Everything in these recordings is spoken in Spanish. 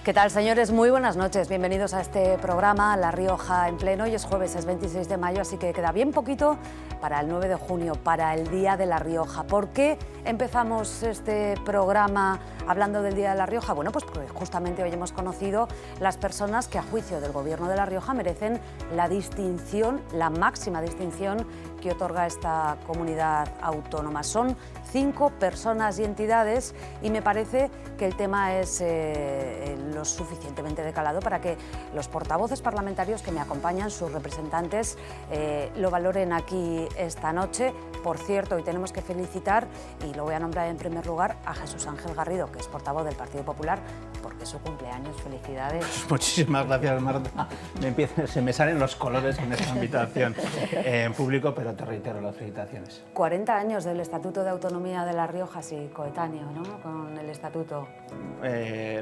¿Qué tal, señores? Muy buenas noches. Bienvenidos a este programa La Rioja en pleno. Hoy es jueves, es 26 de mayo, así que queda bien poquito para el 9 de junio, para el Día de La Rioja. ¿Por qué empezamos este programa hablando del Día de La Rioja? Bueno, pues porque justamente hoy hemos conocido las personas que a juicio del Gobierno de La Rioja merecen la distinción, la máxima distinción que otorga esta comunidad autónoma. Son 5 personas y entidades y me parece que el tema es lo suficientemente decalado para que los portavoces parlamentarios que me acompañan, sus representantes, lo valoren aquí esta noche. Por cierto, hoy tenemos que felicitar, y lo voy a nombrar en primer lugar, a Jesús Ángel Garrido, que es portavoz del Partido Popular, porque es su cumpleaños. Felicidades. Muchísimas gracias, Marta. Se me salen los colores en esta invitación en público, pero te reitero las felicitaciones. 40 años del Estatuto de Autonomía de La Rioja, sí, coetáneo, ¿no?, con el Estatuto.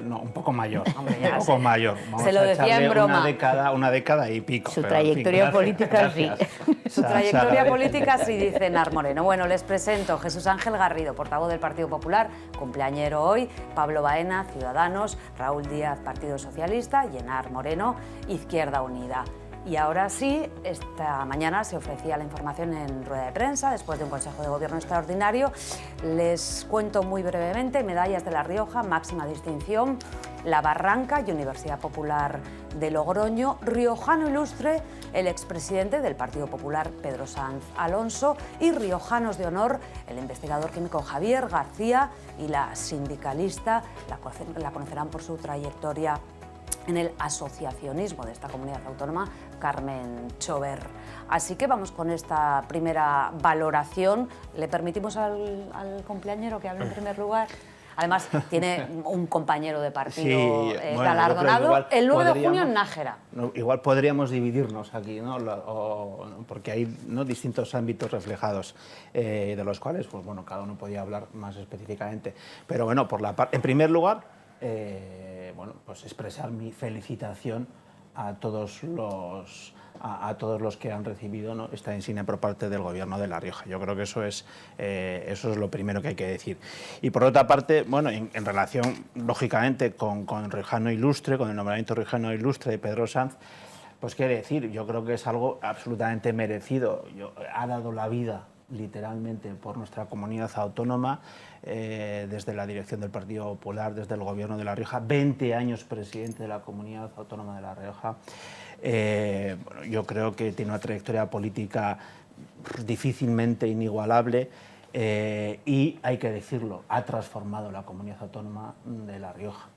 No, un poco mayor. Hombre, un poco mayor. Vamos se lo decía en broma. Una década y pico. Su trayectoria política, sí. Su trayectoria política, sí, dice Nar Moreno. Bueno, les presento Jesús Ángel Garrido, portavoz del Partido Popular, cumpleañero hoy, Pablo Baena, Ciudadanos, Raúl Díaz, Partido Socialista, y Nar Moreno, Izquierda Unida. Y ahora sí, esta mañana se ofrecía la información en rueda de prensa, después de un Consejo de Gobierno extraordinario. Les cuento muy brevemente: medallas de La Rioja, máxima distinción, La Barranca y Universidad Popular de Logroño, riojano ilustre, el expresidente del Partido Popular, Pedro Sanz Alonso, y riojanos de honor, el investigador químico Javier García y la sindicalista, la conocerán por su trayectoria en el asociacionismo de esta comunidad autónoma, Carmen Chover. Así que vamos con esta primera valoración. ¿Le permitimos al cumpleañero que hable en primer lugar? Además, tiene un compañero de partido galardonado el 9 de junio en Nájera. Igual podríamos dividirnos aquí, ¿no? Porque hay, ¿no?, distintos ámbitos reflejados, de los cuales, pues bueno, cada uno podía hablar más específicamente. Pero bueno, en primer lugar, bueno, pues expresar mi felicitación a todos los que han recibido, ¿no?, esta insignia por parte del Gobierno de La Rioja. Yo creo que eso es lo primero que hay que decir. Y por otra parte, bueno, en relación, lógicamente, con el riojano ilustre, con el nombramiento riojano ilustre de Pedro Sanz, pues qué decir, yo creo que es algo absolutamente merecido. Ha dado la vida literalmente por nuestra comunidad autónoma, desde la dirección del Partido Popular, desde el Gobierno de La Rioja, 20 años presidente de la comunidad autónoma de La Rioja. Bueno, yo creo que tiene una trayectoria política difícilmente inigualable, y hay que decirlo, ha transformado la comunidad autónoma de La Rioja.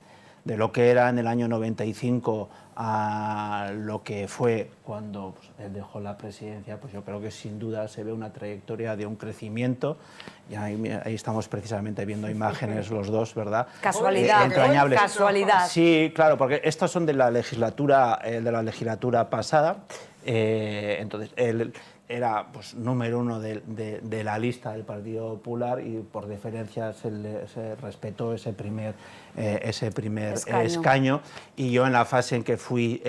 De lo que era en el año 95 a lo que fue cuando él dejó la presidencia, pues yo creo que sin duda se ve una trayectoria de un crecimiento. Y ahí estamos precisamente viendo imágenes los dos, ¿verdad? Casualidad, entrañables. Casualidad. Sí, claro, porque estos son de la legislatura pasada. Entonces, él era, pues, número 1 de la lista del Partido Popular, y por deferencia se respetó ese primer escaño, y yo, en la fase en que fui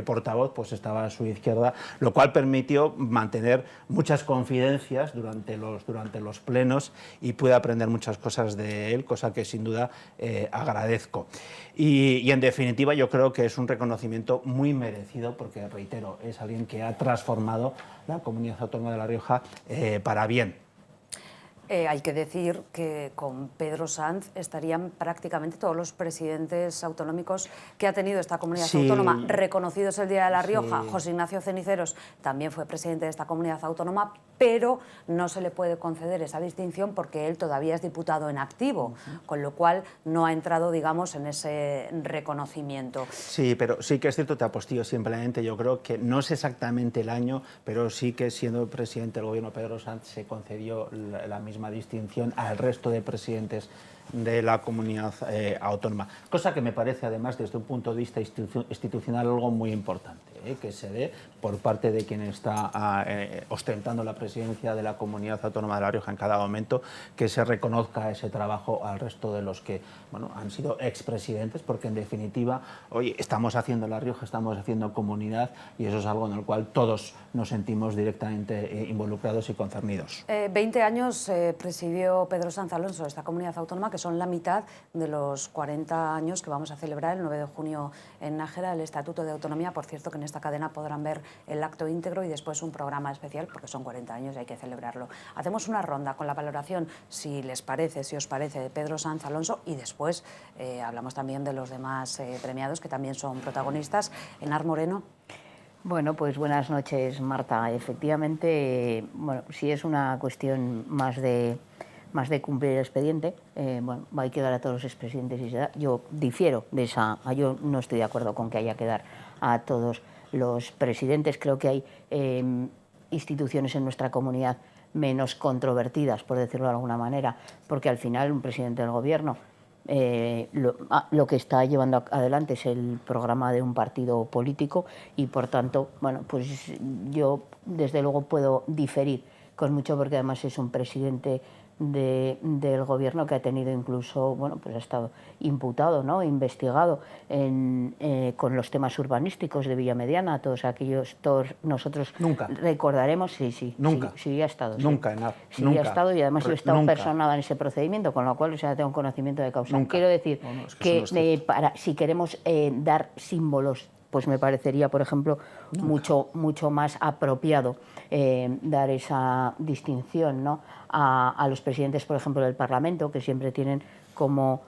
portavoz, pues estaba a su izquierda, lo cual permitió mantener muchas confidencias durante los plenos, y pude aprender muchas cosas de él, cosa que sin duda agradezco. Y en definitiva, yo creo que es un reconocimiento muy merecido, porque, reitero, es alguien que ha transformado la comunidad autónoma de La Rioja para bien. Hay que decir que con Pedro Sanz estarían prácticamente todos los presidentes autonómicos que ha tenido esta comunidad autónoma reconocidos el Día de La Rioja. José Ignacio Ceniceros también fue presidente de esta comunidad autónoma, pero no se le puede conceder esa distinción porque él todavía es diputado en activo, con lo cual no ha entrado, digamos, en ese reconocimiento. Sí, pero sí que es cierto, te apostillo simplemente, yo creo que no es exactamente el año, pero sí que, siendo presidente del Gobierno Pedro Sanz, se concedió la misma distinción al resto de presidentes de la comunidad autónoma, cosa que me parece, además, desde un punto de vista institucional, algo muy importante. que se dé por parte de quien está ostentando la presidencia de la Comunidad Autónoma de La Rioja en cada momento, que se reconozca ese trabajo al resto de los que han sido expresidentes, porque en definitiva, oye, estamos haciendo La Rioja, estamos haciendo comunidad, y eso es algo en el cual todos nos sentimos directamente involucrados y concernidos. 20 años presidió Pedro Sanz Alonso esta comunidad autónoma, que son la mitad de los 40 años que vamos a celebrar el 9 de junio en Nájera, el Estatuto de Autonomía. Por cierto, que en esta cadena podrán ver el acto íntegro y después un programa especial, porque son 40 años y hay que celebrarlo. Hacemos una ronda con la valoración, si les parece, si os parece, de Pedro Sanz Alonso, y después hablamos también de los demás premiados, que también son protagonistas. Enar Moreno. Bueno, pues buenas noches, Marta. Efectivamente, bueno, si es una cuestión más de cumplir el expediente, bueno, hay que dar a todos los expresidentes y se da. Yo difiero de esa, yo no estoy de acuerdo con que haya que dar a todos los presidentes. Creo que hay instituciones en nuestra comunidad menos controvertidas, por decirlo de alguna manera, porque al final un presidente del gobierno lo que está llevando adelante es el programa de un partido político y, por tanto, bueno, pues yo desde luego puedo diferir con mucho, porque además es un presidente del gobierno que ha tenido incluso, bueno, pues ha estado imputado, ¿no?, investigado con los temas urbanísticos de Villamediana, todos nosotros nunca recordaremos, sí, nunca, sí ha estado, nunca, sí nunca ha estado, y además yo he estado nunca personada en ese procedimiento, con lo cual, o sea, tengo conocimiento de causa. Nunca. Quiero decir es que si queremos dar símbolos, pues me parecería, por ejemplo, mucho más apropiado dar esa distinción, ¿no?, a los presidentes, por ejemplo, del Parlamento, que siempre tienen como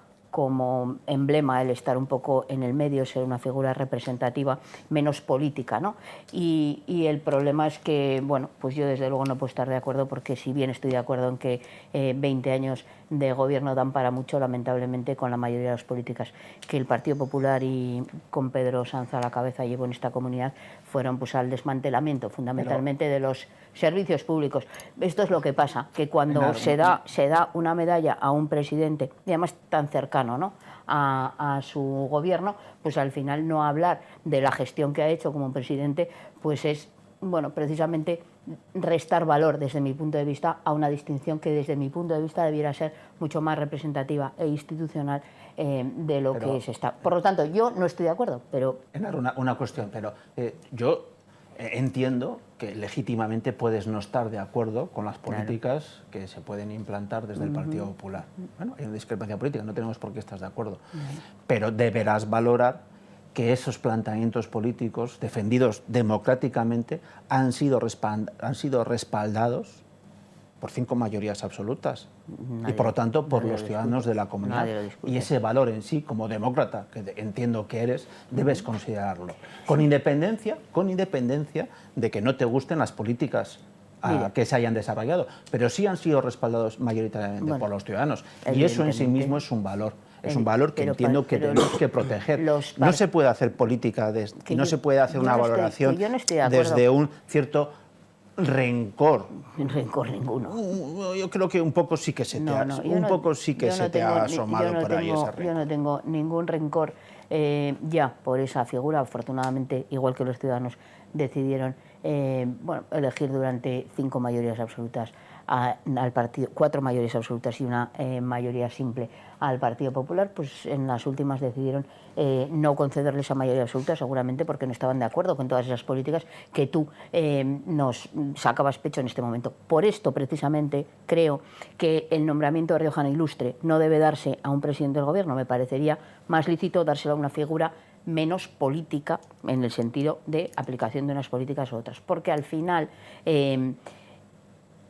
emblema el estar un poco en el medio, ser una figura representativa, menos política, ¿no? Y el problema es que, bueno, pues yo desde luego no puedo estar de acuerdo, porque si bien estoy de acuerdo en que 20 años de gobierno dan para mucho, lamentablemente con la mayoría de las políticas que el Partido Popular y con Pedro Sanz a la cabeza llevó en esta comunidad fueron pues al desmantelamiento fundamentalmente de los servicios públicos. Esto es lo que pasa, que cuando se da una medalla a un presidente, y además tan cercano, ¿no?, a su gobierno, pues al final no hablar de la gestión que ha hecho como presidente, pues es, bueno, precisamente restar valor, desde mi punto de vista, a una distinción que desde mi punto de vista debiera ser mucho más representativa e institucional de lo que es esta. Por lo tanto, yo no estoy de acuerdo, pero... Una cuestión, pero yo entiendo que legítimamente puedes no estar de acuerdo con las políticas que se pueden implantar desde el Partido Popular. Bueno, hay una discrepancia política, no tenemos por qué estar de acuerdo, pero deberás valorar que esos planteamientos políticos defendidos democráticamente han sido respaldados por 5 mayorías absolutas y, por lo tanto, por los ciudadanos de la comunidad. Y ese valor en sí, como demócrata, que entiendo que eres, debes considerarlo. Con independencia de que no te gusten las políticas que se hayan desarrollado, pero sí han sido respaldados mayoritariamente por los ciudadanos. Y eso en sí mismo es un valor. Es un valor que entiendo que tenemos que proteger. No se puede hacer política, no se puede hacer una valoración desde un cierto rencor. Rencor ninguno. Yo creo que un poco sí que se te ha asomado por ahí ese rencor. Yo no tengo ningún rencor ya por esa figura. Afortunadamente, igual que los ciudadanos decidieron elegir durante 5 mayorías absolutas al partido, 4 mayorías absolutas y una mayoría simple al Partido Popular, pues en las últimas decidieron no concederle esa mayoría absoluta, seguramente porque no estaban de acuerdo con todas esas políticas que tú nos sacabas pecho en este momento. Por esto, precisamente, creo que el nombramiento de riojano ilustre no debe darse a un presidente del gobierno. Me parecería más lícito dárselo a una figura menos política, en el sentido de aplicación de unas políticas u otras, porque al final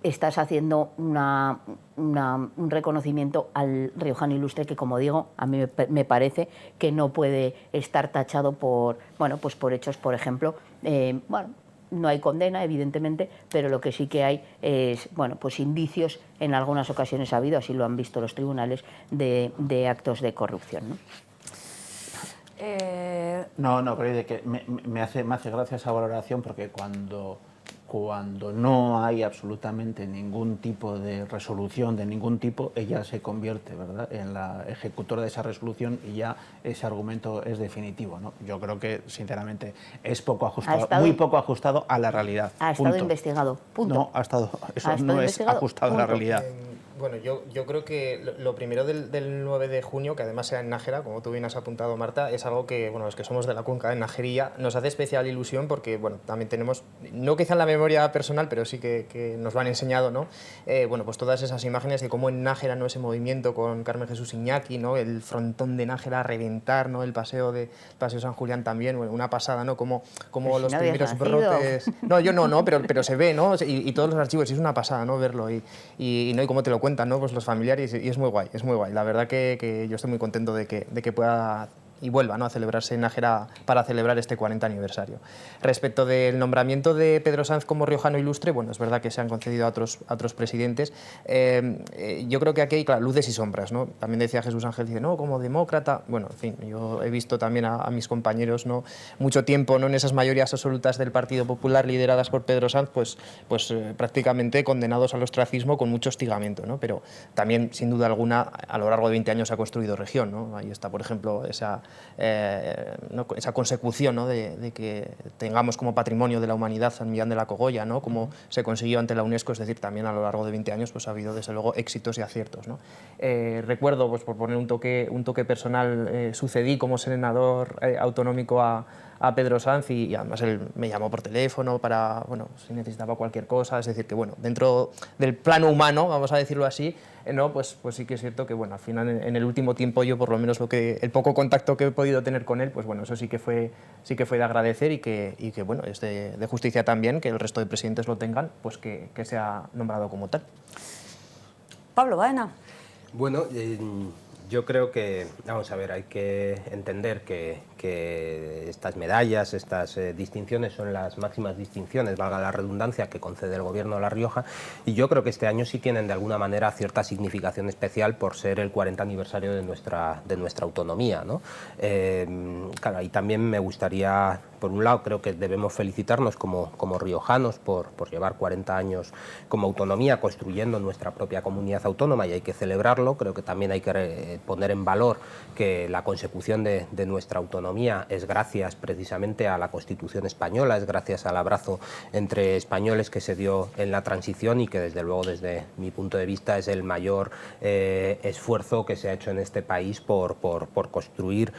estás haciendo un reconocimiento al riojano ilustre que, como digo, a mí me parece que no puede estar tachado por hechos, por ejemplo, no hay condena, evidentemente, pero lo que sí que hay es, pues indicios, en algunas ocasiones ha habido, así lo han visto los tribunales, de actos de corrupción, ¿no? No, pero me hace gracia esa valoración, porque cuando cuando no hay absolutamente ningún tipo de resolución de ningún tipo, ella se convierte, ¿verdad?, en la ejecutora de esa resolución y ya ese argumento es definitivo, ¿no? Yo creo que, sinceramente, es poco ajustado, muy poco ajustado a la realidad. Ha estado investigado, punto. No, eso no es ajustado a la realidad. Bueno, yo creo que lo primero del 9 de junio, que además sea en Nájera, como tú bien has apuntado, Marta, es algo que, bueno, los que somos de la cuenca de Najería, nos hace especial ilusión porque, bueno, también tenemos, no quizá en la memoria personal, pero sí que nos lo han enseñado, ¿no? Bueno, pues todas esas imágenes de cómo en Nájera, ¿no?, ese movimiento con Carmen Jesús Iñaki, ¿no?, el frontón de Nájera a reventar, ¿no?, el paseo San Julián también, bueno, una pasada, ¿no?, como los no primeros brotes... No, yo no, pero se ve, ¿no? Y todos los archivos, y es una pasada, ¿no?, verlo, y cómo te lo cuentan, ¿no?, pues los familiares, y es muy guay, es muy guay. La verdad que yo estoy muy contento de que pueda y vuelva, ¿no?, a celebrarse en Nájera para celebrar este 40 aniversario. Respecto del nombramiento de Pedro Sanz como riojano ilustre, bueno, es verdad que se han concedido a otros presidentes. Yo creo que aquí hay, claro, luces y sombras, ¿no? También decía Jesús Ángel, dice, no, como demócrata. Bueno, en fin, yo he visto también a mis compañeros, ¿no?, mucho tiempo, ¿no?, en esas mayorías absolutas del Partido Popular lideradas por Pedro Sanz, pues prácticamente condenados al ostracismo con mucho hostigamiento, ¿no? Pero también, sin duda alguna, a lo largo de 20 años se ha construido región, ¿no? Ahí está, por ejemplo, esa consecución, ¿no?, de que tengamos como patrimonio de la humanidad San Millán de la Cogolla, ¿no?, como se consiguió ante la UNESCO, es decir, también a lo largo de 20 años pues ha habido desde luego éxitos y aciertos, ¿no? Recuerdo, pues por poner un toque personal, sucedí como senador autonómico a Pedro Sanz y además él me llamó por teléfono para, bueno, si necesitaba cualquier cosa, es decir, que bueno, dentro del plano humano, vamos a decirlo así, no, pues sí que es cierto que, bueno, al final en el último tiempo yo por lo menos el poco contacto que he podido tener con él, pues bueno, eso sí que fue de agradecer y que bueno, es de justicia también que el resto de presidentes lo tengan, pues que sea nombrado como tal. Pablo Baena. Bueno, yo creo que, vamos a ver, hay que entender que estas medallas, estas distinciones son las máximas distinciones, valga la redundancia, que concede el Gobierno de La Rioja, y yo creo que este año sí tienen de alguna manera cierta significación especial por ser el 40 aniversario de nuestra autonomía, ¿no? Claro, y también me gustaría, por un lado, creo que debemos felicitarnos como riojanos por llevar 40 años como autonomía construyendo nuestra propia comunidad autónoma, y hay que celebrarlo. Creo que también hay que poner en valor que la consecución de nuestra autonomía es gracias precisamente a la Constitución española, es gracias al abrazo entre españoles que se dio en la transición y que desde luego desde mi punto de vista es el mayor esfuerzo que se ha hecho en este país por construir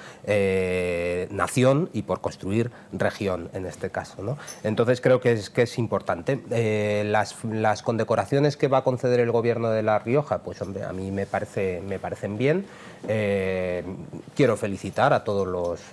nación y por construir región en este caso, ¿no? Entonces creo que es importante. Las condecoraciones que va a conceder el Gobierno de La Rioja, pues hombre, a mí me parecen bien. Quiero felicitar a todos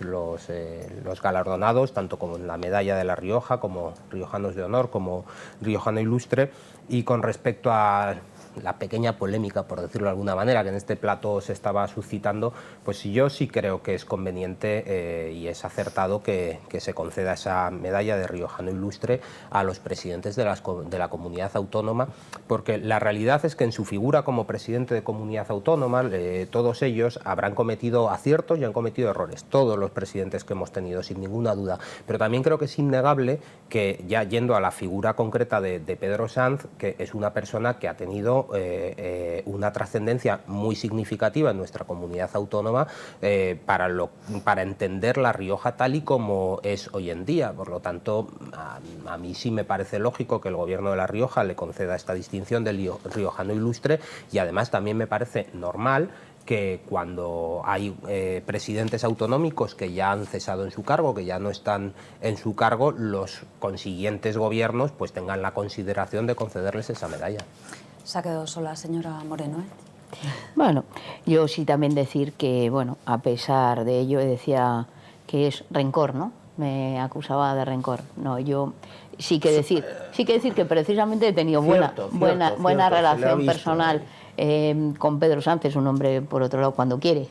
los galardonados, tanto como en la medalla de La Rioja, como riojanos de honor, como riojano ilustre. Y con respecto a la pequeña polémica, por decirlo de alguna manera, que en este plato se estaba suscitando, pues yo sí creo que es conveniente y es acertado que se conceda esa medalla de riojano ilustre a los presidentes de la comunidad autónoma, porque la realidad es que en su figura como presidente de comunidad autónoma, todos ellos habrán cometido aciertos y han cometido errores, todos los presidentes que hemos tenido, sin ninguna duda, pero también creo que es innegable que, ya yendo a la figura concreta de Pedro Sanz, que es una persona que ha tenido una trascendencia muy significativa en nuestra comunidad autónoma para entender La Rioja tal y como es hoy en día. Por lo tanto, a mí sí me parece lógico que el Gobierno de La Rioja le conceda esta distinción del riojano ilustre, y además también me parece normal que cuando hay presidentes autonómicos que ya han cesado en su cargo, que ya no están en su cargo, los consiguientes gobiernos pues tengan la consideración de concederles esa medalla. Se ha quedado sola señora Moreno, ¿eh? Bueno, yo sí también decir que, bueno, a pesar de ello, decía que es rencor, ¿no? Me acusaba de rencor. No, yo sí que decir que precisamente he tenido buena relación personal Con Pedro Sánchez, un hombre, por otro lado, cuando quiere,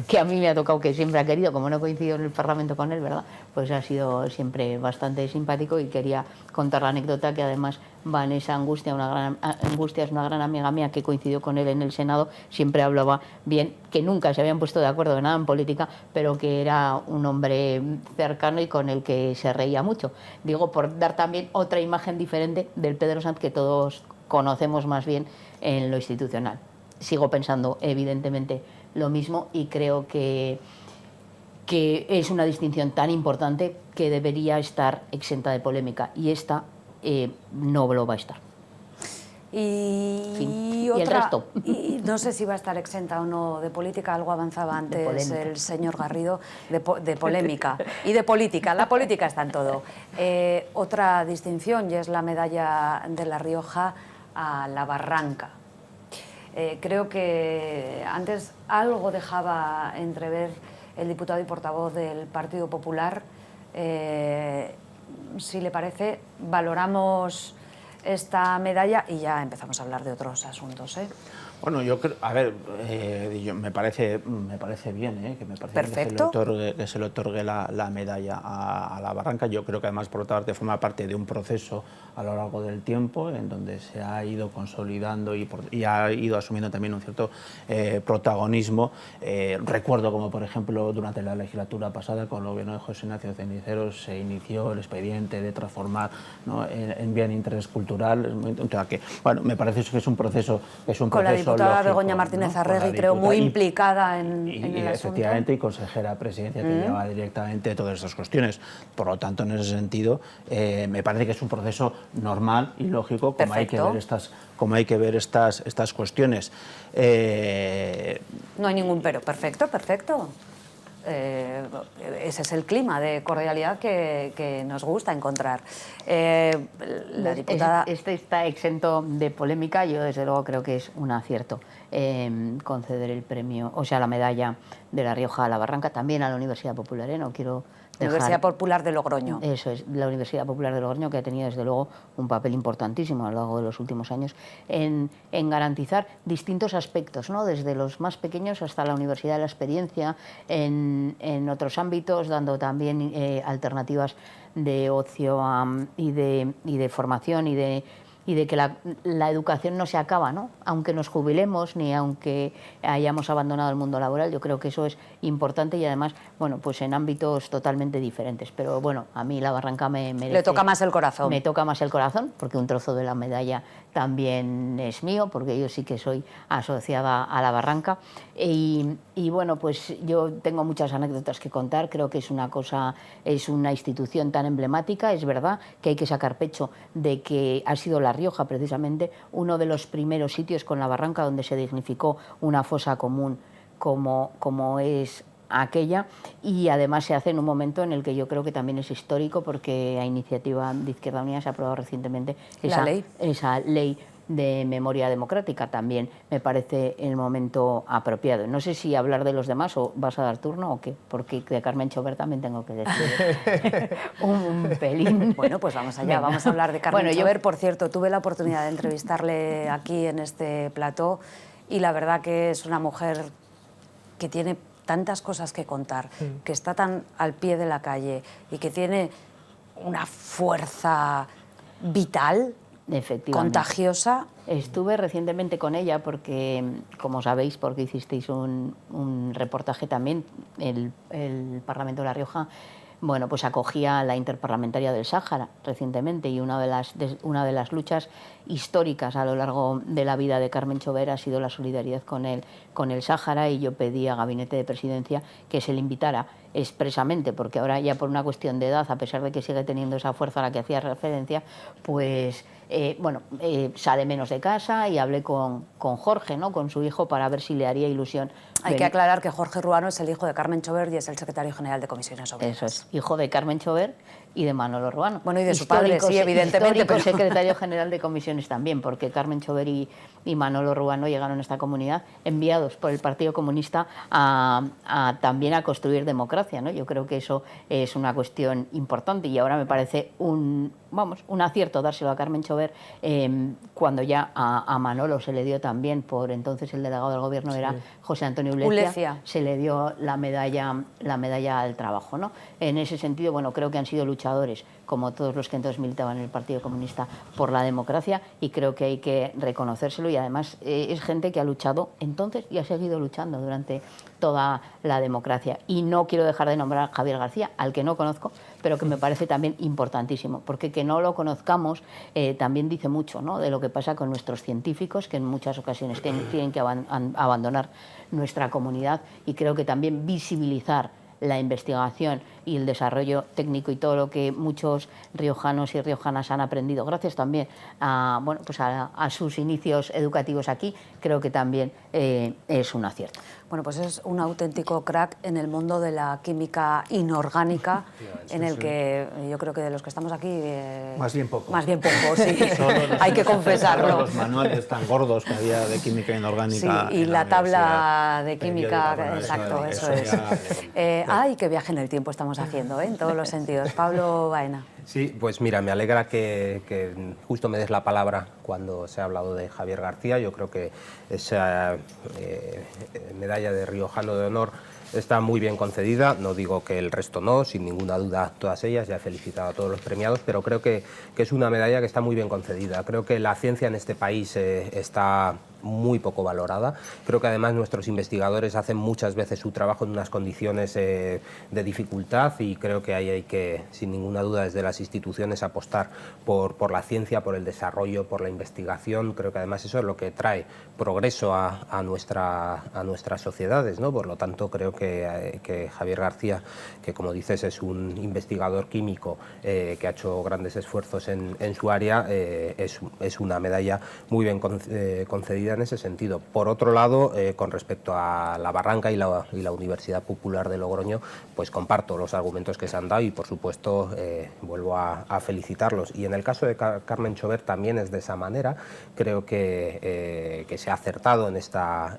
que a mí me ha tocado, que siempre ha querido, como no coincido en el Parlamento con él, ¿verdad? Pues ha sido siempre bastante simpático, y quería contar la anécdota que además Vanessa Angustia, Angustia es una gran amiga mía que coincidió con él en el Senado, siempre hablaba bien, que nunca se habían puesto de acuerdo de nada en política, pero que era un hombre cercano y con el que se reía mucho. Digo, por dar también otra imagen diferente del Pedro Sánchez que todos conocemos más bien en lo institucional. Sigo pensando, evidentemente, lo mismo, y creo que es una distinción tan importante que debería estar exenta de polémica, y esta no lo va a estar. Y el resto. Y no sé si va a estar exenta o no de política, algo avanzaba antes el señor Garrido, de polémica y de política. La política está en todo. Otra distinción, y es la medalla de La Rioja a La Barranca. Creo que antes algo dejaba entrever el diputado y portavoz del Partido Popular. Si le parece, valoramos esta medalla y ya empezamos a hablar de otros asuntos, ¿eh? Bueno, yo creo, a ver, me parece bien, que me parece Perfecto. que se le otorgue la medalla a La Barranca. Yo creo que además, por otra parte, forma parte de un proceso a lo largo del tiempo en donde se ha ido consolidando y ha ido asumiendo también un cierto protagonismo. Recuerdo como, por ejemplo, durante la legislatura pasada, con el gobierno de José Ignacio Ceniceros, se inició el expediente de transformar, ¿no?, en bien de interés cultural. O sea que, bueno, me parece que es un proceso Con la diputada lógico, Begoña Martínez, ¿no?, Arregui, creo, muy implicada en el efectivamente, asunto. y consejera de Presidencia que lleva directamente todas estas cuestiones. Por lo tanto, en ese sentido, me parece que es un proceso normal y lógico, como hay que ver estas cuestiones. No hay ningún pero. Perfecto, perfecto. Ese es el clima de cordialidad que nos gusta encontrar. La diputada... Este está exento de polémica. Yo, desde luego, creo que es un acierto conceder el premio, o sea, la medalla de La Rioja a La Barranca, también a la Universidad Popular, no quiero dejar... Universidad Popular de Logroño. Eso es, la Universidad Popular de Logroño, que ha tenido, desde luego, un papel importantísimo a lo largo de los últimos años en garantizar distintos aspectos, ¿no?, desde los más pequeños hasta la Universidad de la Experiencia, en otros ámbitos, dando también alternativas de ocio y de formación y de que la educación no se acaba, ¿no?, aunque nos jubilemos ni aunque hayamos abandonado el mundo laboral. Yo creo que eso es importante, y además, bueno, pues en ámbitos totalmente diferentes. Pero bueno, a mí La Barranca me merece... Le toca más el corazón. Me toca más el corazón, porque un trozo de la medalla también es mío, porque yo sí que soy asociada a La Barranca. Y bueno, pues yo tengo muchas anécdotas que contar. Creo que es una institución tan emblemática. Es verdad que hay que sacar pecho de que ha sido La Rioja, precisamente, uno de los primeros sitios con La Barranca donde se dignificó una fosa común como es aquella, y además se hace en un momento en el que yo creo que también es histórico, porque a iniciativa de Izquierda Unida se ha aprobado recientemente esa ley de memoria democrática. También me parece el momento apropiado. No sé si hablar de los demás o vas a dar turno o qué, porque de Carmen Chauver también tengo que decir un pelín. Bueno, pues vamos allá, vamos a hablar de Carmen Chauver. Por cierto, tuve la oportunidad de entrevistarle aquí en este plató, y la verdad que es una mujer que tiene tantas cosas que contar, que está tan al pie de la calle y que tiene una fuerza vital, contagiosa. Estuve recientemente con ella porque, como sabéis, porque hicisteis un reportaje también, el Parlamento de La Rioja, bueno, pues acogía la Interparlamentaria del Sáhara recientemente, y una de las luchas históricas a lo largo de la vida de Carmen Chauver ha sido la solidaridad con el Sáhara, y yo pedí al Gabinete de Presidencia que se le invitara expresamente, porque ahora, ya por una cuestión de edad, a pesar de que sigue teniendo esa fuerza a la que hacía referencia, pues sale menos de casa, y hablé con Jorge, ¿no?, con su hijo, para ver si le haría ilusión. Hay que aclarar que Jorge Ruano es el hijo de Carmen Chauver y es el secretario general de Comisiones Obreras. Eso es, hijo de Carmen Chauver y de Manolo Ruano. Bueno, y de su padre, sí, evidentemente. Histórico secretario general de Comisiones también, porque Carmen Chauver y Manolo Ruano llegaron a esta comunidad enviados por el Partido Comunista también a construir democracia, ¿no? Yo creo que eso es una cuestión importante, y ahora me parece vamos, un acierto dárselo a Carmen Chover, cuando ya a Manolo se le dio también, por entonces el delegado del gobierno era José Antonio Ulecia, se le dio la medalla al trabajo, ¿no? En ese sentido, bueno, creo que han sido luchadores, como todos los que entonces militaban en el Partido Comunista, por la democracia, y creo que hay que reconocérselo, y además es gente que ha luchado entonces y ha seguido luchando durante toda la democracia. Y no quiero dejar de nombrar a Javier García, al que no conozco, pero que me parece también importantísimo, porque que no lo conozcamos también dice mucho, ¿no?, de lo que pasa con nuestros científicos, que en muchas ocasiones tienen que abandonar nuestra comunidad, y creo que también visibilizar la investigación y el desarrollo técnico y todo lo que muchos riojanos y riojanas han aprendido, gracias también a, bueno, pues a sus inicios educativos aquí, creo que también es un acierto. Bueno, pues es un auténtico crack en el mundo de la química inorgánica, en el que yo creo que de los que estamos aquí... Más bien poco. Más bien poco, sí. Hay que confesarlo. Los manuales tan gordos que había de química inorgánica. Sí, y la tabla de química, exacto, eso es. Ay, qué viaje en el tiempo estamos haciendo, en todos los sentidos. Pablo Baena. Sí, pues mira, me alegra que justo me des la palabra cuando se ha hablado de Javier García. Yo creo que esa medalla de Riojano de Honor está muy bien concedida. No digo que el resto no, sin ninguna duda todas ellas. Ya he felicitado a todos los premiados, pero creo que es una medalla que está muy bien concedida. Creo que la ciencia en este país está muy poco valorada. Creo que además nuestros investigadores hacen muchas veces su trabajo en unas condiciones de dificultad, y creo que ahí hay que, sin ninguna duda, desde las instituciones apostar por la ciencia, por el desarrollo, por la investigación. Creo que además eso es lo que trae progreso a nuestras sociedades, ¿no? Por lo tanto, creo que Javier García, que como dices es un investigador químico que ha hecho grandes esfuerzos en su área, es una medalla muy bien concedida en ese sentido. Por otro lado, con respecto a la Barranca y la Universidad Popular de Logroño, pues comparto los argumentos que se han dado y, por supuesto, vuelvo a felicitarlos. Y en el caso de Carmen Chover también es de esa manera. Creo que se ha acertado en esta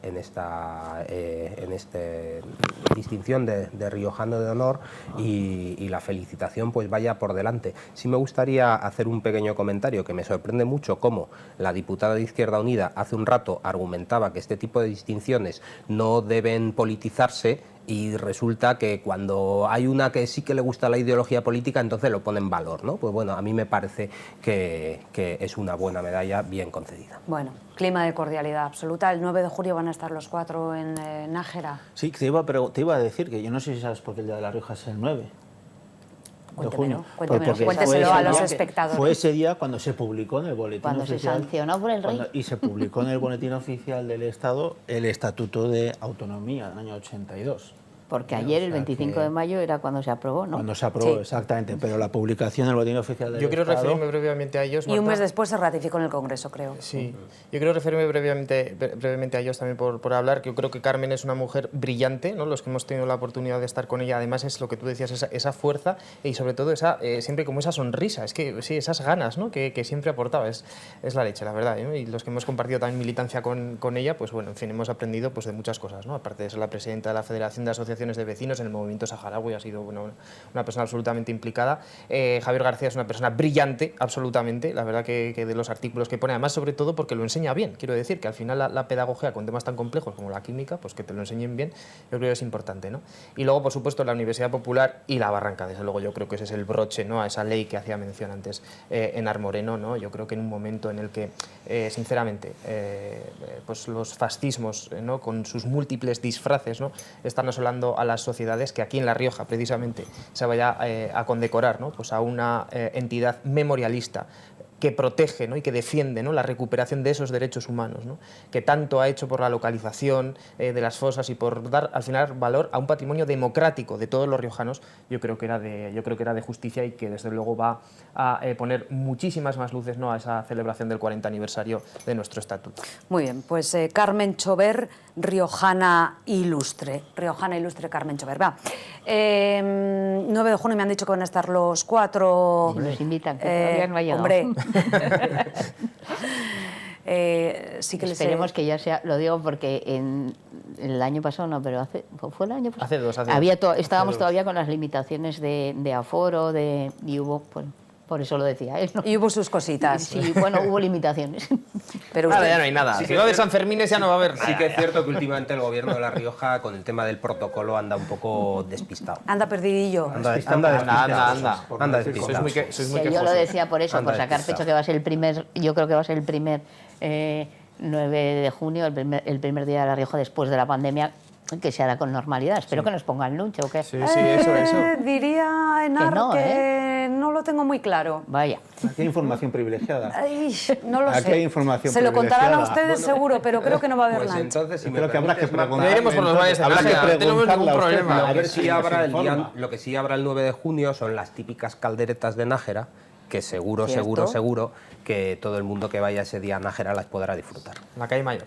distinción de Riojano de Honor, y la felicitación pues vaya por delante. Sí me gustaría hacer un pequeño comentario, que me sorprende mucho cómo la diputada de Izquierda Unida hace un rato argumentaba que este tipo de distinciones no deben politizarse, y resulta que cuando hay una que sí que le gusta la ideología política, entonces lo pone en valor, ¿no? Pues bueno, a mí me parece que es una buena medalla bien concedida. Bueno, clima de cordialidad absoluta. El 9 de julio van a estar los 4 en Nájera. Sí, te iba a decir que yo no sé si sabes por qué el Día de la Rioja es el 9. Cuéntemelo, Porque cuénteselo a los fue espectadores. Fue ese día cuando se publicó en el boletín Cuando oficial. se sancionó por el rey. Y se publicó en el boletín oficial del Estado el Estatuto de Autonomía del año 82. Porque ayer, el 25 de mayo, era cuando se aprobó, ¿no? Cuando se aprobó, Sí. Exactamente. Pero la publicación en el boletín oficial del Yo quiero Estado... referirme brevemente a ellos, Y un Marta. mes después se ratificó en el Congreso, creo. Sí, yo quiero referirme brevemente a ellos también por hablar, que yo creo que Carmen es una mujer brillante, ¿no? Los que hemos tenido la oportunidad de estar con ella, además es lo que tú decías, esa fuerza y sobre todo siempre como esa sonrisa, es que sí, esas ganas, ¿no? que siempre aportaba, es la leche, la verdad, ¿no? Y los que hemos compartido también militancia con ella, pues bueno, en fin, hemos aprendido pues de muchas cosas, ¿no? Aparte de ser la presidenta de la Federación de Asociaciones de Vecinos en el movimiento saharaui, ha sido bueno, una persona absolutamente implicada. Javier García es una persona brillante, absolutamente, la verdad que de los artículos que pone, además sobre todo porque lo enseña bien, quiero decir, que al final la pedagogía con temas tan complejos como la química, pues que te lo enseñen bien, yo creo que es importante, ¿no? Y luego, por supuesto, la Universidad Popular y la Barranca, desde luego yo creo que ese es el broche, ¿no? A esa ley que hacía mención antes Enar Moreno, ¿no? Yo creo que en un momento en el que, sinceramente, pues los fascismos, ¿no? Con sus múltiples disfraces, ¿no? Están asolando a las sociedades, que aquí en La Rioja, precisamente, se vaya a condecorar, ¿no? Pues a una entidad memorialista que protege, ¿no? Y que defiende, ¿no? La recuperación de esos derechos humanos, ¿no? Que tanto ha hecho por la localización de las fosas y por dar al final valor a un patrimonio democrático de todos los riojanos. Yo creo que era de justicia y que desde luego va a poner muchísimas más luces, ¿no? A esa celebración del 40 aniversario de nuestro estatuto. Muy bien, pues Carmen Chover, riojana ilustre. Riojana ilustre Carmen Chover. Va. 9 de junio me han dicho que van a estar los 4. Nos invitan, que todavía no ha llegado. Hombre. Sí que Esperemos que ya sea, lo digo porque en el año pasado no, pero ¿fue el año pasado? Hace dos. Estábamos todavía con las limitaciones de aforo, y hubo, bueno, por eso lo decía él, ¿no? Y hubo sus cositas. Sí, bueno, hubo limitaciones. Pero Ahora usted- ya no hay nada. Sí Si que va a haber es cierto. San Fermines ya no va a haber. Sí que es cierto que últimamente el gobierno de La Rioja con el tema del protocolo anda un poco despistado. Anda perdidillo. Anda Sois muy, despistado. sois muy Que yo lo quejosos. decía por eso, Anda por sacar despistado. pecho, que va a ser el primer, yo creo que va a ser el primer 9 de junio, el primer día de La Rioja después de la pandemia, que se hará con normalidad. Espero que nos pongan lunch o qué. Sí, sí, eso. Diría Enar Que no, que no lo tengo muy claro. Vaya. Aquí hay información privilegiada. Ay, no lo Aquí sé. hay información Se lo contarán a privilegiada. ustedes seguro, pero creo que no va a haber Pues lunch. entonces, si Yo me creo que habrá que permites, Marta, preguntar. Ya iremos por los bares de Habrá que Nájera, no tenemos preguntarle ningún a usted, problema. a Lo ver que, si sí nos habrá el informa. lo que sí habrá el 9 de junio son las típicas calderetas de Nájera, que seguro, Cierto. seguro, seguro que todo el mundo que vaya ese día a Nájera las podrá disfrutar. La calle Mayor.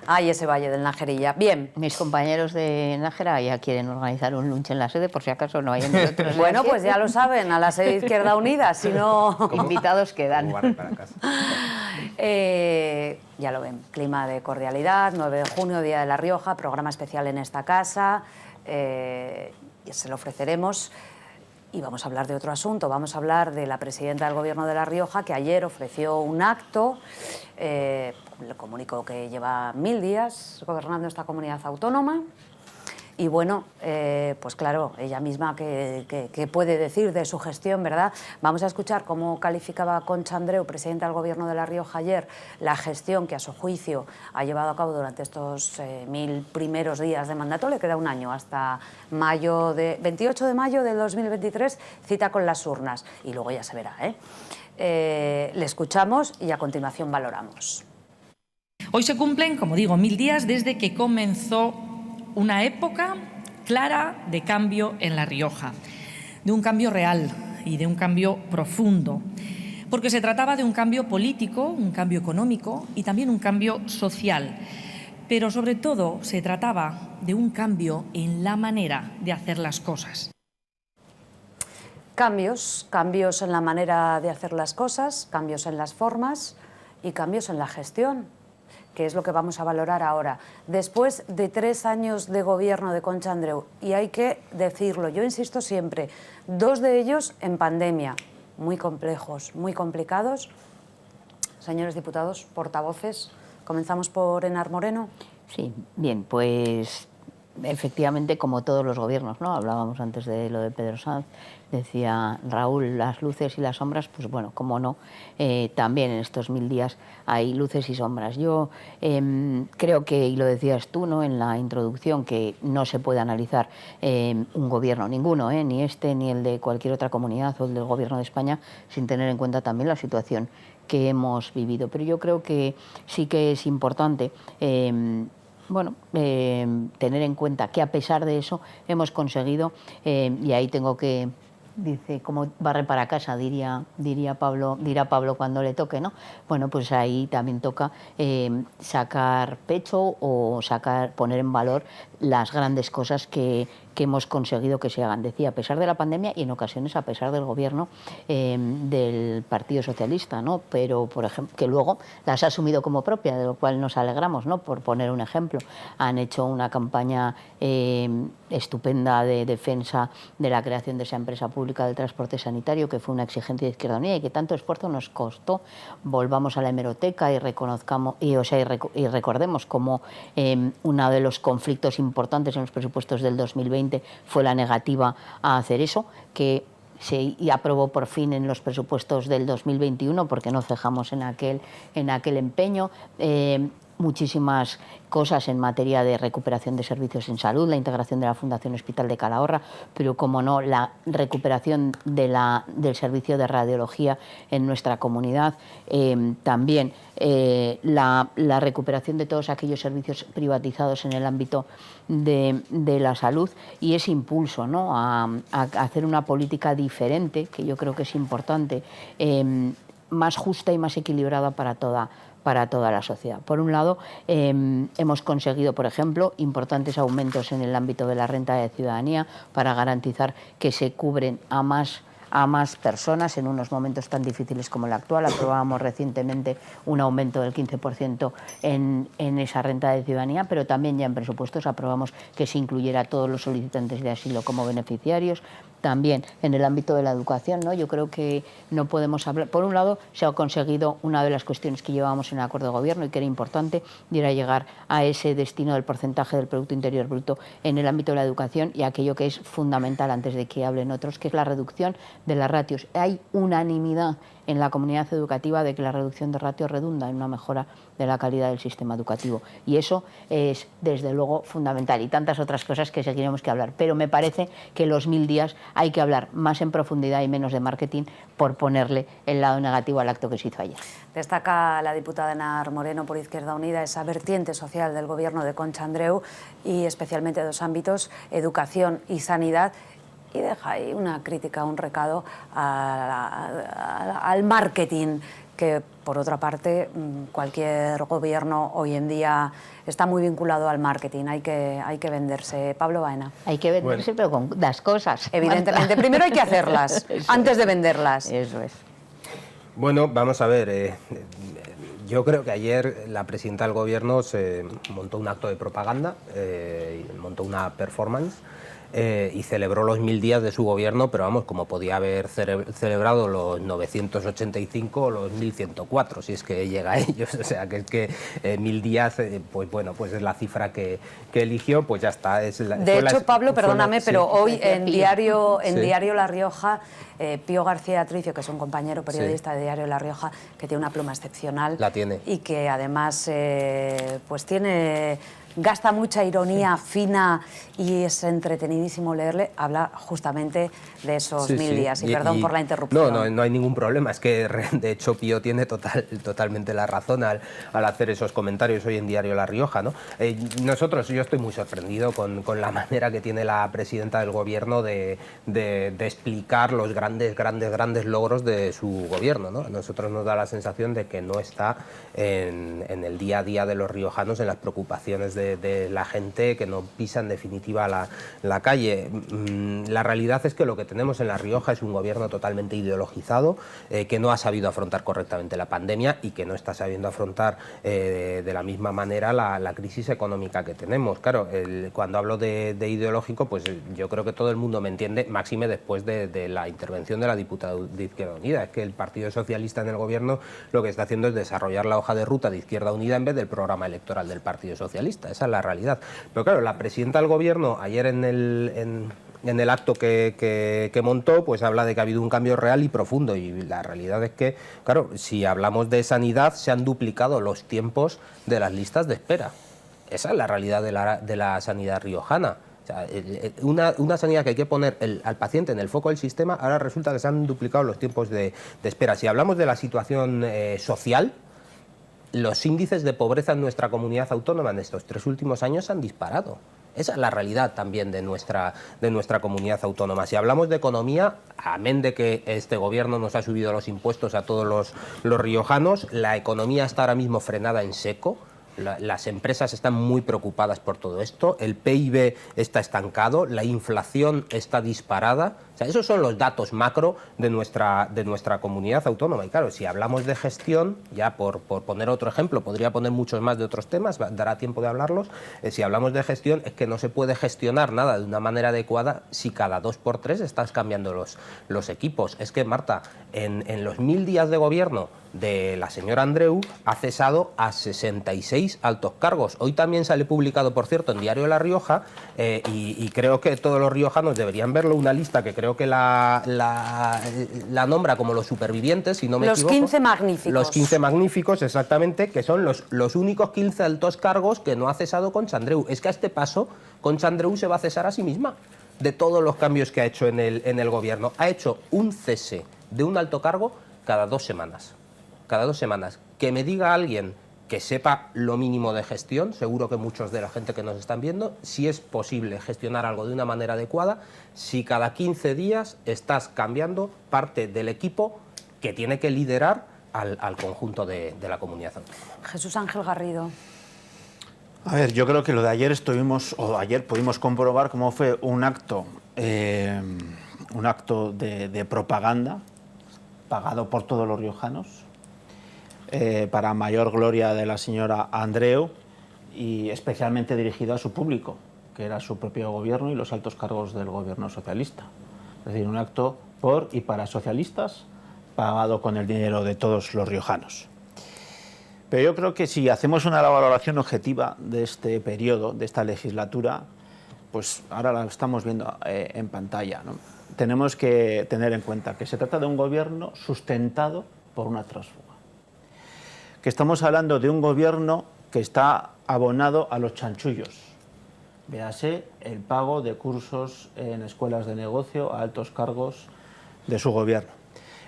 Ay, ese Valle del Najerilla. Bien. Mis compañeros de Nájera ya quieren organizar un lunch en la sede, por si acaso no hay entre otros. Bueno, pues ya lo saben, a la sede Izquierda Unida, si no... Invitados quedan. Como barre para casa. Ya lo ven, clima de cordialidad, 9 de junio, Día de La Rioja, programa especial en esta casa, se lo ofreceremos. Y vamos a hablar de otro asunto, vamos a hablar de la presidenta del Gobierno de La Rioja, que ayer ofreció un acto, le comunico que lleva 1000 días gobernando esta comunidad autónoma. Y bueno, pues claro, ella misma qué puede decir de su gestión, ¿verdad? Vamos a escuchar cómo calificaba Concha Andreu, presidenta del Gobierno de La Rioja, ayer, la gestión que a su juicio ha llevado a cabo durante estos 1000 primeros días de mandato. Le queda un año hasta 28 de mayo del 2023, cita con las urnas. Y luego ya se verá, le escuchamos y a continuación valoramos. Hoy se cumplen, como digo, 1000 días desde que comenzó una época clara de cambio en La Rioja, de un cambio real y de un cambio profundo, porque se trataba de un cambio político, un cambio económico y también un cambio social, pero sobre todo se trataba de un cambio en la manera de hacer las cosas. Cambios en la manera de hacer las cosas, cambios en las formas y cambios en la gestión, que es lo que vamos a valorar ahora. Después de 3 años de gobierno de Concha Andreu, y hay que decirlo, yo insisto siempre, 2 de ellos en pandemia, muy complejos, muy complicados. Señores diputados, portavoces, comenzamos por Enar Moreno. Sí, bien, pues efectivamente, como todos los gobiernos, ¿no? Hablábamos antes de lo de Pedro Sanz, decía Raúl, las luces y las sombras, pues bueno, como no, también en estos 1000 días hay luces y sombras. Yo creo que, y lo decías tú, ¿no?, en la introducción, que no se puede analizar un gobierno, ninguno, ni este ni el de cualquier otra comunidad o el del gobierno de España, sin tener en cuenta también la situación que hemos vivido. Pero yo creo que sí que es importante tener en cuenta que a pesar de eso hemos conseguido, y ahí tengo que, dice, como barre para casa, dirá Pablo cuando le toque, ¿no? Bueno, pues ahí también toca sacar pecho o poner en valor las grandes cosas que hemos conseguido que se hagan. Decía, a pesar de la pandemia y en ocasiones a pesar del gobierno del Partido Socialista, ¿no? Pero, por ejemplo, que luego las ha asumido como propia, de lo cual nos alegramos, ¿no? Por poner un ejemplo, han hecho una campaña estupenda de defensa de la creación de esa empresa pública del transporte sanitario, que fue una exigencia de Izquierda Unida y que tanto esfuerzo nos costó. Volvamos a la hemeroteca y reconozcamos y recordemos cómo uno de los conflictos importantes en los presupuestos del 2020 fue la negativa a hacer eso, que se aprobó por fin en los presupuestos del 2021, porque no cejamos en aquel empeño. Muchísimas cosas en materia de recuperación de servicios en salud, la integración de la Fundación Hospital de Calahorra, pero como no, la recuperación del servicio de radiología en nuestra comunidad, también la recuperación de todos aquellos servicios privatizados en el ámbito de la salud, y ese impulso, ¿no?, a hacer una política diferente, que yo creo que es importante, más justa y más equilibrada para toda la sociedad. Por un lado, hemos conseguido, por ejemplo, importantes aumentos en el ámbito de la renta de ciudadanía para garantizar que se cubren a más personas en unos momentos tan difíciles como el actual. Aprobábamos recientemente un aumento del 15% en esa renta de ciudadanía, pero también ya en presupuestos aprobamos que se incluyera a todos los solicitantes de asilo como beneficiarios. también. En el ámbito de la educación, ¿no? Yo creo que no podemos hablar. Por un lado, se ha conseguido una de las cuestiones que llevábamos en el acuerdo de gobierno y que era importante, y era llegar a ese destino del porcentaje del Producto Interior Bruto en el ámbito de la educación, y aquello que es fundamental antes de que hablen otros, que es la reducción de las ratios. Hay unanimidad en la comunidad educativa de que la reducción de ratios redunda en una mejora de la calidad del sistema educativo, y eso es desde luego fundamental, y tantas otras cosas que seguiremos que hablar, pero me parece que los 1000 días hay que hablar más en profundidad y menos de marketing, por ponerle el lado negativo al acto que se hizo ayer. Destaca la diputada Enar Moreno por Izquierda Unida esa vertiente social del gobierno de Concha Andreu, y especialmente dos ámbitos, educación y sanidad, y deja ahí una crítica, un recado al marketing, que por otra parte cualquier gobierno hoy en día está muy vinculado al marketing, hay que venderse. Pablo Baena. Hay que venderse, pero con las cosas. Evidentemente, primero hay que hacerlas antes de venderlas. Eso es. Bueno, vamos a ver, yo creo que ayer la presidenta del gobierno se montó un acto de propaganda, montó una performance, y celebró los 1000 días de su gobierno, pero vamos, como podía haber celebrado los 985 o los 1104, si es que llega a ellos. O sea, que es que 1000 días, pues bueno, pues es la cifra que eligió, pues ya está. De hecho, Pablo, perdóname, pero hoy en Diario Sí. La Rioja, Pío García Atricio, que es un compañero periodista de Diario La Rioja, que tiene una pluma excepcional. La tiene. Y que además pues gasta mucha ironía fina, y es entretenidísimo leerle. Habla justamente de esos 1000 días. Y perdón por la interrupción. No hay ningún problema. Es que, de hecho, Pío tiene totalmente la razón al hacer esos comentarios hoy en Diario La Rioja, ¿no? Yo estoy muy sorprendido con la manera que tiene la presidenta del gobierno de explicar los grandes logros de su gobierno, ¿no? A nosotros nos da la sensación de que no está en el día a día de los riojanos, en las preocupaciones de la gente, que no pisa en definitiva la calle. La realidad es que lo que tenemos en La Rioja es un gobierno totalmente ideologizado, que no ha sabido afrontar correctamente la pandemia y que no está sabiendo afrontar de la misma manera la crisis económica que tenemos. Claro, cuando hablo de ideológico, pues yo creo que todo el mundo me entiende, máxime después de la intervención de la diputada de Izquierda Unida. Es que el Partido Socialista en el gobierno lo que está haciendo es desarrollar la hoja de ruta de Izquierda Unida en vez del programa electoral del Partido Socialista. Esa es la realidad. Pero claro, la presidenta del gobierno ayer en el acto que montó, pues habla de que ha habido un cambio real y profundo, y la realidad es que, claro, si hablamos de sanidad, se han duplicado los tiempos de las listas de espera. Esa es la realidad de la sanidad riojana. O sea, una sanidad que hay que poner al paciente en el foco del sistema, ahora resulta que se han duplicado los tiempos de espera. Si hablamos de la situación social, los índices de pobreza en nuestra comunidad autónoma en estos 3 últimos años han disparado. Esa es la realidad también de nuestra comunidad autónoma. Si hablamos de economía, amén de que este gobierno nos ha subido los impuestos a todos los riojanos, la economía está ahora mismo frenada en seco. Las empresas están muy preocupadas por todo esto, el PIB está estancado, la inflación está disparada. O sea, esos son los datos macro de nuestra comunidad autónoma. Y claro, si hablamos de gestión, ya por poner otro ejemplo, podría poner muchos más de otros temas, dará tiempo de hablarlos. Si hablamos de gestión, es que no se puede gestionar nada de una manera adecuada si cada 2 por 3 estás cambiando los equipos. Es que, Marta, en los 1000 días de gobierno de la señora Andreu ha cesado a 66 altos cargos. Hoy también sale publicado, por cierto, en Diario La Rioja, y creo que todos los riojanos deberían verlo, una lista que creo que la nombra como los supervivientes, si no me equivoco. Los 15 magníficos. Los 15 magníficos, exactamente, que son los únicos 15 altos cargos que no ha cesado Concha Andreu. Es que a este paso Concha Andreu se va a cesar a sí misma de todos los cambios que ha hecho en el gobierno. Ha hecho un cese de un alto cargo cada 2 semanas. Cada 2 semanas. Que me diga alguien que sepa lo mínimo de gestión, seguro que muchos de la gente que nos están viendo, si es posible gestionar algo de una manera adecuada, si cada 15 días estás cambiando parte del equipo que tiene que liderar al conjunto de la comunidad autónoma. Jesús Ángel Garrido. A ver, yo creo que lo de ayer ayer pudimos comprobar cómo fue un acto de propaganda pagado por todos los riojanos, para mayor gloria de la señora Andreu, y especialmente dirigido a su público, que era su propio gobierno y los altos cargos del gobierno socialista. Es decir, un acto por y para socialistas pagado con el dinero de todos los riojanos. Pero yo creo que si hacemos una valoración objetiva de este periodo, de esta legislatura, pues ahora la estamos viendo en pantalla, ¿no? Tenemos que tener en cuenta que se trata de un gobierno sustentado por una tránsfuga. Que estamos hablando de un gobierno que está abonado a los chanchullos. Véase el pago de cursos en escuelas de negocio a altos cargos de su gobierno.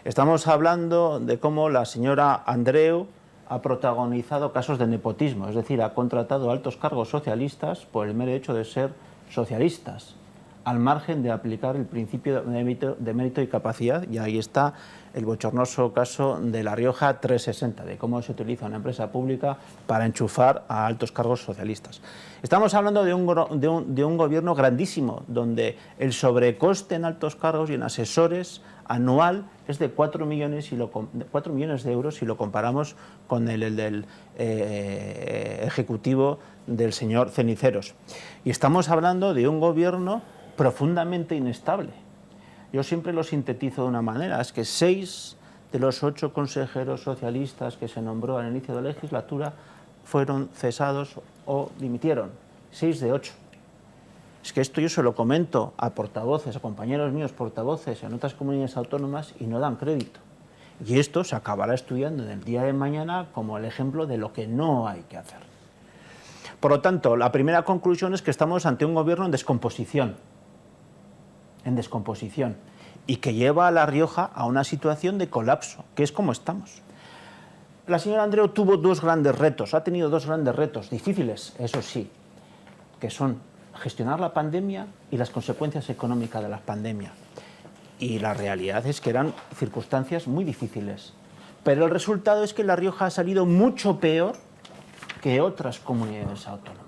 Estamos hablando de cómo la señora Andreu ha protagonizado casos de nepotismo, es decir, ha contratado altos cargos socialistas por el mero hecho de ser socialistas, al margen de aplicar el principio de mérito y capacidad, y ahí está el bochornoso caso de La Rioja 360, de cómo se utiliza una empresa pública para enchufar a altos cargos socialistas. Estamos hablando de un gobierno grandísimo, donde el sobrecoste en altos cargos y en asesores anual es de 4 millones de euros si lo comparamos con el del ejecutivo del señor Ceniceros. Y estamos hablando de un gobierno profundamente inestable. Yo siempre lo sintetizo de una manera, es que 6 de los 8 consejeros socialistas que se nombró al inicio de la legislatura fueron cesados o dimitieron, 6 de 8. Es que esto yo se lo comento a portavoces, a compañeros míos portavoces en otras comunidades autónomas y no dan crédito. Y esto se acabará estudiando en el día de mañana como el ejemplo de lo que no hay que hacer. Por lo tanto, la primera conclusión es que estamos ante un gobierno en descomposición, y que lleva a La Rioja a una situación de colapso, que es como estamos. La señora Andreu tuvo 2 grandes retos, ha tenido 2 grandes retos, difíciles, eso sí, que son gestionar la pandemia y las consecuencias económicas de la pandemia. Y la realidad es que eran circunstancias muy difíciles. Pero el resultado es que La Rioja ha salido mucho peor que otras comunidades autónomas.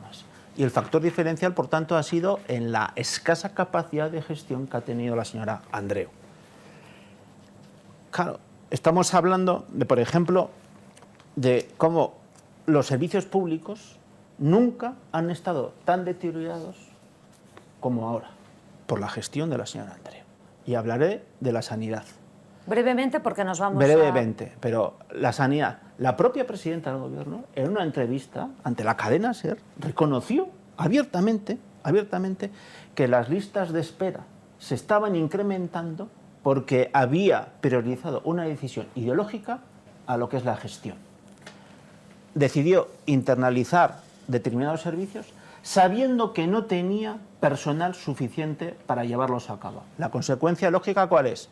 Y el factor diferencial, por tanto, ha sido en la escasa capacidad de gestión que ha tenido la señora Andreu. Claro, estamos hablando de, por ejemplo, de cómo los servicios públicos nunca han estado tan deteriorados como ahora, por la gestión de la señora Andreu. Y hablaré de la sanidad. Brevemente, porque nos vamos Brevemente, pero la sanidad. La propia presidenta del Gobierno, en una entrevista ante la cadena SER, reconoció abiertamente que las listas de espera se estaban incrementando porque había priorizado una decisión ideológica a lo que es la gestión. Decidió internalizar determinados servicios sabiendo que no tenía personal suficiente para llevarlos a cabo. La consecuencia lógica, ¿cuál es?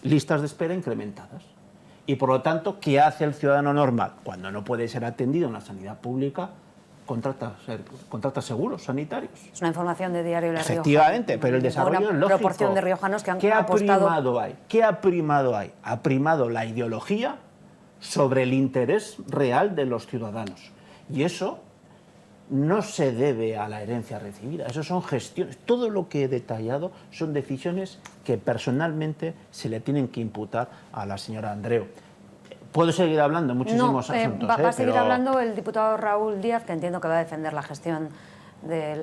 Listas de espera incrementadas. Y por lo tanto, ¿qué hace el ciudadano normal? Cuando no puede ser atendido en la sanidad pública, contrata seguros sanitarios. Es una información de Diario La Rioja. Efectivamente, pero el desarrollo es lógico. Proporción de riojanos que han ¿Qué apostado... ¿Qué ha primado ahí? Ha primado la ideología sobre el interés real de los ciudadanos. Y eso no se debe a la herencia recibida, eso son gestiones. Todo lo que he detallado son decisiones que personalmente se le tienen que imputar a la señora Andreu. Puedo seguir hablando de muchísimos asuntos. Va a seguir hablando el diputado Raúl Díaz, que entiendo que va a defender la gestión de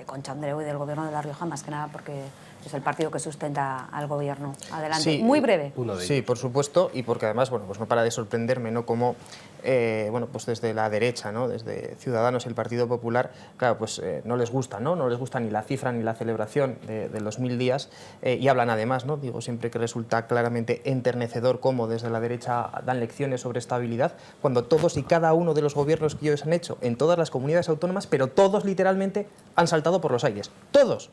Concha Andreu y del Gobierno de La Rioja, más que nada porque es el partido que sustenta al Gobierno. Adelante, sí, muy breve. Sí, por supuesto, y porque además, bueno, pues no para de sorprenderme, ¿no? Como, bueno, pues desde la derecha, ¿no? Desde Ciudadanos, el Partido Popular, claro, pues no les gusta, ¿no? No les gusta ni la cifra ni la celebración de los 1000 días, y hablan además, ¿no? Digo siempre que resulta claramente enternecedor cómo desde la derecha dan lecciones sobre estabilidad, cuando todos y cada uno de los gobiernos que ellos han hecho en todas las comunidades autónomas, pero todos literalmente han saltado por los aires. Todos,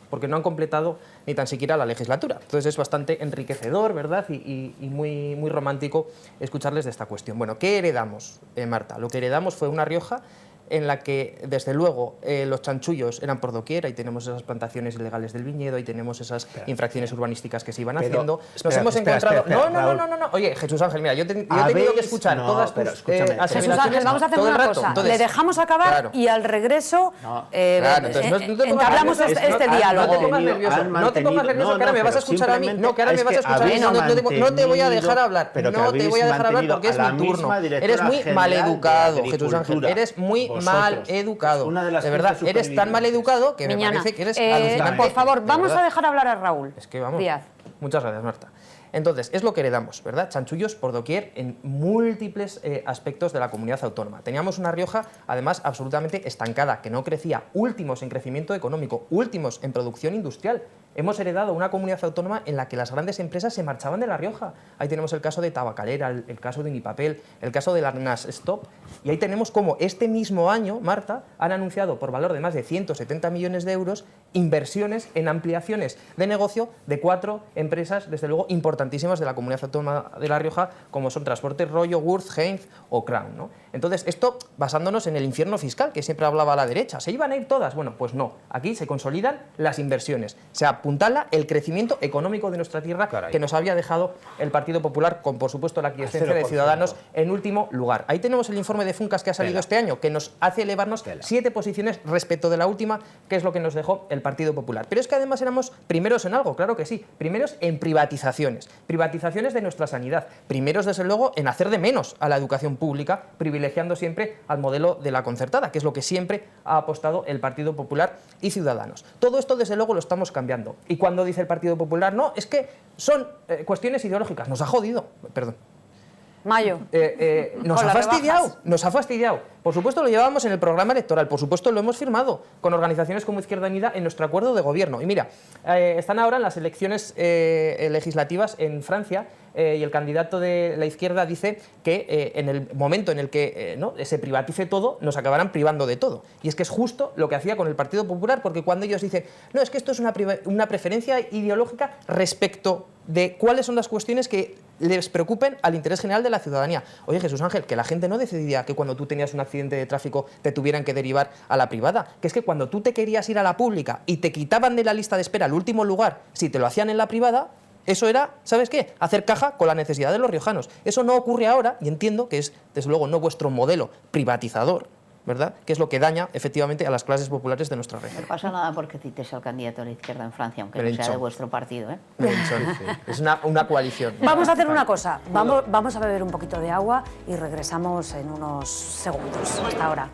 porque no han completado ni tan siquiera la legislatura. Entonces es bastante enriquecedor, ¿verdad? Y muy romántico escucharles de esta cuestión. Bueno, ¿qué heredamos, Marta? Lo que heredamos fue una Rioja en la que, desde luego, los chanchullos eran por doquier, ahí tenemos esas plantaciones ilegales del viñedo, ahí tenemos esas infracciones urbanísticas que se iban haciendo. Nos hemos encontrado... No. Oye, Jesús Ángel, mira, yo he tenido que escuchar todas tus Jesús Ángel, vamos a hacer una cosa. Entonces, le dejamos acabar, claro, y al regreso entablamos este diálogo. No te pongas nervioso, que ahora me vas a escuchar a mí. No, que ahora me vas a escuchar a mí. No te voy a dejar hablar. No te voy a dejar hablar porque es mi turno. Eres muy maleducado, Jesús Ángel. Eres muy mal educado. Una de las verdad, eres tan mal educado que Miñana, me parece que eres alucinante. por favor, de vamos verdad. a dejar hablar a Raúl Es que vamos. Díaz. Muchas gracias, Marta. Entonces, es lo que heredamos, ¿verdad? Chanchullos por doquier en múltiples aspectos de la comunidad autónoma. Teníamos una Rioja, además, absolutamente estancada, que no crecía, últimos en crecimiento económico, últimos en producción industrial. Hemos heredado una comunidad autónoma en la que las grandes empresas se marchaban de La Rioja. Ahí tenemos el caso de Tabacalera, el caso de Unipapel, el caso de la Nas Stop. Y ahí tenemos como este mismo año, Marta, han anunciado por valor de más de 170 millones de euros inversiones en ampliaciones de negocio de 4 empresas, desde luego, importantísimas de la comunidad autónoma de La Rioja, como son Transportes Rollo, Wurth, Heinz o Crown, ¿no? Entonces, esto basándonos en el infierno fiscal que siempre hablaba la derecha. ¿Se iban a ir todas? Bueno, pues no. Aquí se consolidan las inversiones. Se apuntala el crecimiento económico de nuestra tierra, que nos había dejado el Partido Popular, con por supuesto la aquiescencia de Ciudadanos en último lugar. Ahí tenemos el informe de Funcas que ha salido este año, que nos hace elevarnos 7 posiciones respecto de la última, que es lo que nos dejó el Partido Popular. Pero es que además éramos primeros en algo, claro que sí, primeros en privatizaciones de nuestra sanidad, primeros desde luego en hacer de menos a la educación pública, privilegiando siempre al modelo de la concertada, que es lo que siempre ha apostado el Partido Popular y Ciudadanos. Todo esto desde luego lo estamos cambiando. Y cuando dice el Partido Popular, no, es que son cuestiones ideológicas, nos ha jodido, perdón. Mayo. Nos Con ha las fastidiado, rebajas. nos ha fastidiado. Por supuesto lo llevábamos en el programa electoral, por supuesto lo hemos firmado con organizaciones como Izquierda Unida en nuestro acuerdo de gobierno. Y mira, están ahora en las elecciones legislativas en Francia y el candidato de la izquierda dice que en el momento en el que ¿no? se privatice todo, nos acabarán privando de todo. Y es que es justo lo que hacía con el Partido Popular, porque cuando ellos dicen, no, es que esto es una preferencia ideológica respecto de cuáles son las cuestiones que les preocupen al interés general de la ciudadanía. Oye, Jesús Ángel, que la gente no decidiría que cuando tú tenías un accidente de tráfico te tuvieran que derivar a la privada, que es que cuando tú te querías ir a la pública y te quitaban de la lista de espera al último lugar, si te lo hacían en la privada, eso era, ¿sabes qué?, hacer caja con la necesidad de los riojanos. Eso no ocurre ahora, y entiendo que es, desde luego, no vuestro modelo privatizador, ¿verdad?, que es lo que daña efectivamente a las clases populares de nuestra región. No pasa nada porque cites al candidato de la izquierda en Francia, aunque no Melenchon. sea de vuestro partido, ¿eh? Melenchon, sí. Es una coalición. Vamos a hacer una cosa, vamos a beber un poquito de agua y regresamos en unos segundos. Hasta ahora.